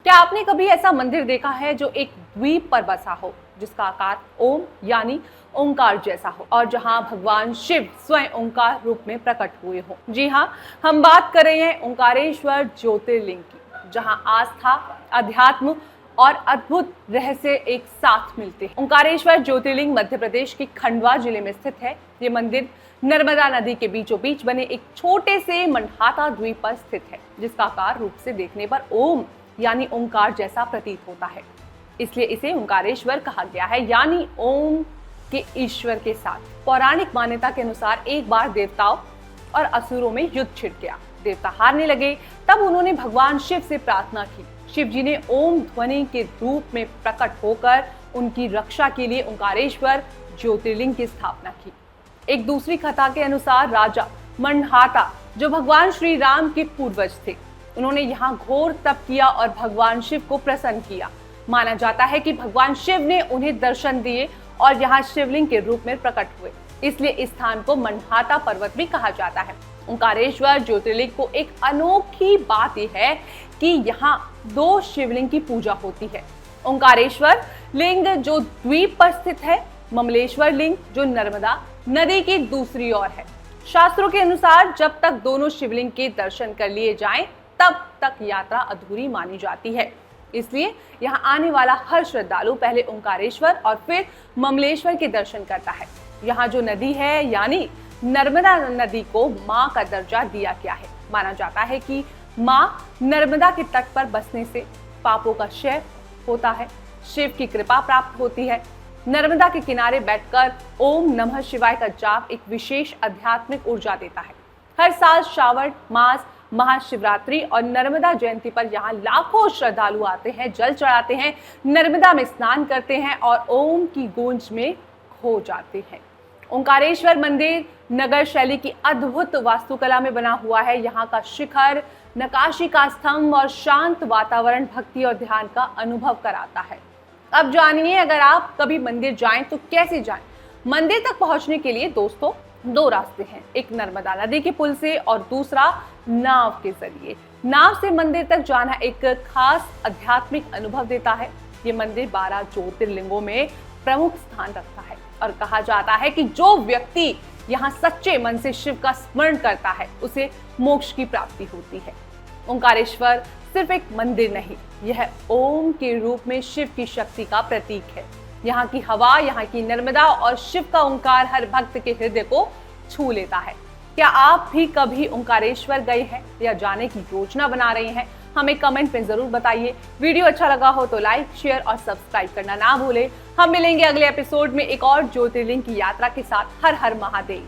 क्या आपने कभी ऐसा मंदिर देखा है जो एक द्वीप पर बसा हो, जिसका आकार ओम यानी ओंकार जैसा हो और जहां भगवान शिव स्वयं ओंकार रूप में प्रकट हुए हो? जी हाँ, हम बात कर रहे हैं ओंकारेश्वर ज्योतिर्लिंग की, जहां आस्था, अध्यात्म और अद्भुत रहस्य एक साथ मिलते हैं। ओंकारेश्वर ज्योतिर्लिंग मध्य प्रदेश के खंडवा जिले में स्थित है। ये मंदिर नर्मदा नदी के बीचों बीच बने एक छोटे से मनहाता द्वीप पर स्थित है, जिसका आकार रूप से देखने पर ओम यानी ओंकार जैसा प्रतीत होता है। इसलिए इसे ओंकारेश्वर कहा गया है, यानी ओम के ईश्वर के साथ। पौराणिक मान्यता के अनुसार एक बार देवताओं और असुरों में युद्ध छिड़ गया। देवता हारने लगे, तब उन्होंने भगवान शिव से प्रार्थना की। शिव जी ने ओम ध्वनि के रूप में प्रकट होकर उनकी रक्षा के लिए ओंकारेश्वर ज्योतिर्लिंग की स्थापना की। एक दूसरी कथा के अनुसार राजा मनहाता, जो भगवान श्री राम के पूर्वज थे, उन्होंने यहाँ घोर तप किया और भगवान शिव को प्रसन्न किया। माना जाता है कि भगवान शिव ने उन्हें दर्शन दिए और यहाँ शिवलिंग के रूप में प्रकट हुए। इसलिए इस स्थान को मनहाता पर्वत भी कहा जाता है। ओंकारेश्वर ज्योतिर्लिंग को एक अनोखी बात यह है कि यहाँ 2 शिवलिंग की पूजा होती है। ओंकारेश्वर लिंग जो द्वीप पर स्थित है, ममलेश्वर लिंग जो नर्मदा नदी की दूसरी ओर है। शास्त्रों के अनुसार जब तक दोनों शिवलिंग के दर्शन कर लिए जाएं, तब तक यात्रा अधूरी मानी जाती है। इसलिए यहाँ आने वाला हर श्रद्धालु पहले ओंकारेश्वर और फिर ममलेश्वर के दर्शन करता है। यहाँ जो नदी है यानी नर्मदा नदी को माँ का दर्जा दिया गया है। माना जाता है कि माँ नर्मदा के तट पर बसने से पापों का क्षय होता है, शिव की कृपा प्राप्त होती है। नर्मदा के किनारे बैठकर ओम नमः शिवाय का जाप एक विशेष आध्यात्मिक ऊर्जा देता है। हर साल श्रावण मास, महाशिवरात्रि और नर्मदा जयंती पर यहाँ लाखों श्रद्धालु आते हैं, जल चढ़ाते हैं, नर्मदा में स्नान करते हैं और ओम की गूंज में खो जाते हैं। ओंकारेश्वर मंदिर नगर शैली की अद्भुत वास्तुकला में बना हुआ है। यहाँ का शिखर, नकाशी का स्तंभ और शांत वातावरण भक्ति और ध्यान का अनुभव कराता है। अब जानिए, अगर आप कभी मंदिर जाएं तो कैसे जाएं। मंदिर तक पहुंचने के लिए दोस्तों 2 रास्ते हैं, एक नर्मदा नदी के पुल से और दूसरा नाव के जरिए। नाव से मंदिर तक जाना एक खास आध्यात्मिक अनुभव देता है। ये मंदिर 12 ज्योतिर्लिंगों में प्रमुख स्थान रखता है और कहा जाता है कि जो व्यक्ति यहाँ सच्चे मन से शिव का स्मरण करता है, उसे मोक्ष की प्राप्ति होती है। ओंकारेश्वर सिर्फ एक मंदिर नहीं, यह ओम के रूप में शिव की शक्ति का प्रतीक है। यहाँ की हवा, यहाँ की नर्मदा और शिव का ओंकार हर भक्त के हृदय को छू लेता है। क्या आप भी कभी ओंकारेश्वर गए हैं या जाने की योजना बना रहे हैं? हमें कमेंट में जरूर बताइए। वीडियो अच्छा लगा हो तो लाइक, शेयर और सब्सक्राइब करना ना भूलें। हम मिलेंगे अगले एपिसोड में एक और ज्योतिर्लिंग की यात्रा के साथ। हर हर महादेव।